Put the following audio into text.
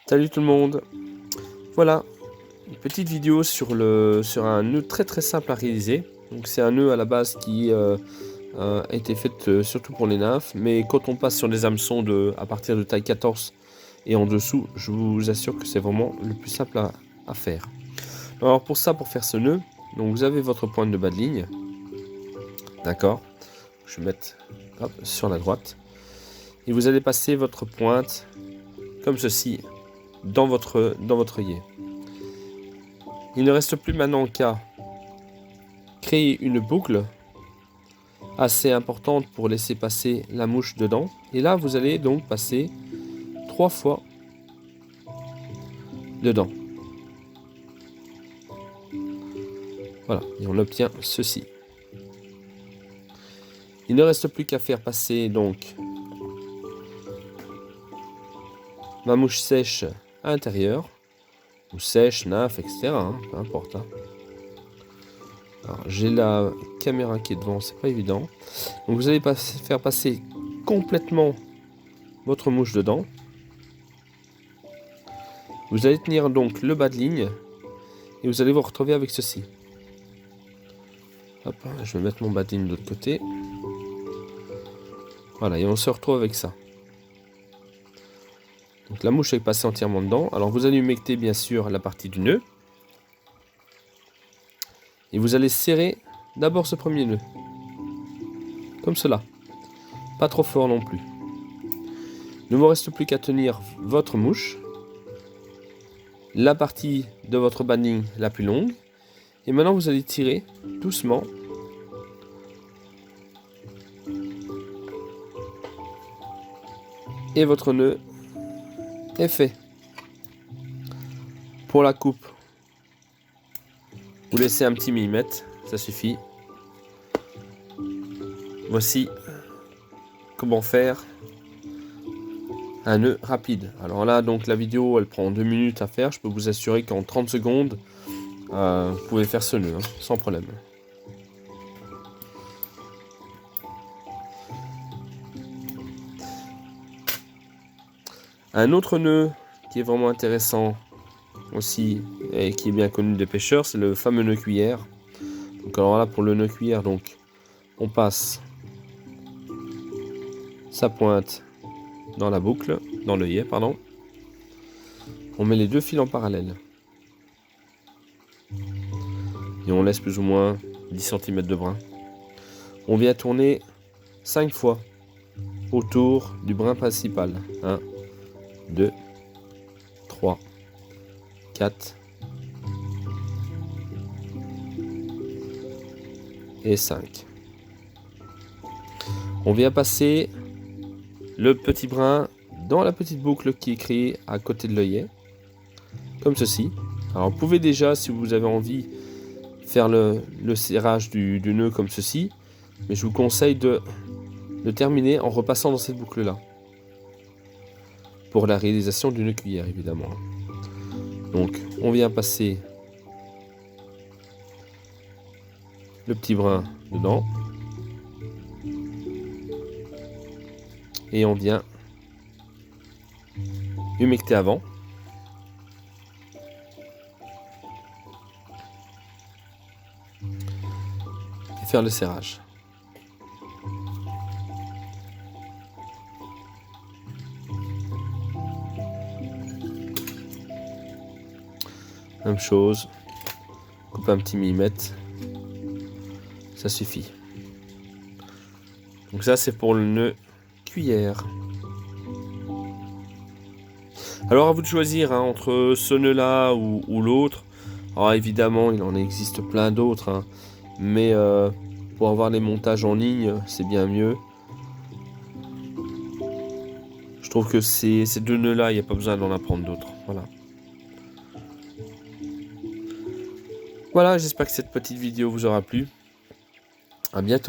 Salut tout le monde. Voilà, une petite vidéo sur un nœud très simple à réaliser. Donc c'est un nœud à la base qui a été fait surtout pour les nymphes, mais quand on passe sur des hameçons à partir de taille 14 et en dessous, je vous assure que c'est vraiment le plus simple à faire. Alors pour faire ce nœud, donc vous avez votre pointe de bas de ligne, d'accord. Je vais mettre sur la droite et vous allez passer votre pointe comme ceci dans votre œillet. Il ne reste plus maintenant qu'à créer une boucle assez importante pour laisser passer la mouche dedans. Et là, vous allez donc passer 3 fois dedans. Voilà, et on obtient ceci. Il ne reste plus qu'à faire passer donc ma mouche sèche à l'intérieur, ou sèche, nymphe, etc. Peu importe. Alors, j'ai la caméra qui est devant, c'est pas évident. Donc vous allez faire passer complètement votre mouche dedans. Vous allez tenir donc le bas de ligne et vous allez vous retrouver avec ceci. Hop, je vais mettre mon bas de ligne de l'autre côté. Voilà, et on se retrouve avec ça. Donc la mouche est passée entièrement dedans. Alors vous allez humecter bien sûr la partie du nœud. Et vous allez serrer d'abord ce premier nœud. Comme cela. Pas trop fort non plus. Il ne vous reste plus qu'à tenir votre mouche. La partie de votre bas de ligne la plus longue. Et maintenant vous allez tirer doucement. Et votre nœud est fait. Pour la coupe, vous laissez un petit millimètre, ça suffit. Voici comment faire un nœud rapide. Alors là, donc la vidéo, elle prend 2 minutes à faire. Je peux vous assurer qu'en 30 secondes, vous pouvez faire ce nœud, sans problème. Un autre nœud qui est vraiment intéressant aussi et qui est bien connu des pêcheurs, c'est le fameux nœud cuillère. Donc alors là, pour le nœud cuillère, donc on passe sa pointe dans la boucle, dans l'œillet, pardon. On met les deux fils en parallèle. Et on laisse plus ou moins 10 cm de brin. On vient tourner 5 fois autour du brin principal. 1, 2, 3, 4 et 5. On vient passer le petit brin dans la petite boucle qui est créée à côté de l'œillet, comme ceci. Alors vous pouvez déjà, si vous avez envie, faire le serrage du nœud comme ceci, mais je vous conseille de terminer en repassant dans cette boucle là, pour la réalisation du nœud cuillère évidemment. Donc on vient passer le petit brin dedans et on vient humecter avant et faire le serrage. Même chose, coupe un petit millimètre, ça suffit. Donc ça c'est pour le nœud cuillère. Alors à vous de choisir entre ce nœud là ou l'autre. Alors évidemment il en existe plein d'autres, mais pour avoir les montages en ligne c'est bien mieux. Je trouve que ces deux nœuds là il n'y a pas besoin d'en apprendre d'autres. Voilà, j'espère que cette petite vidéo vous aura plu. À bientôt.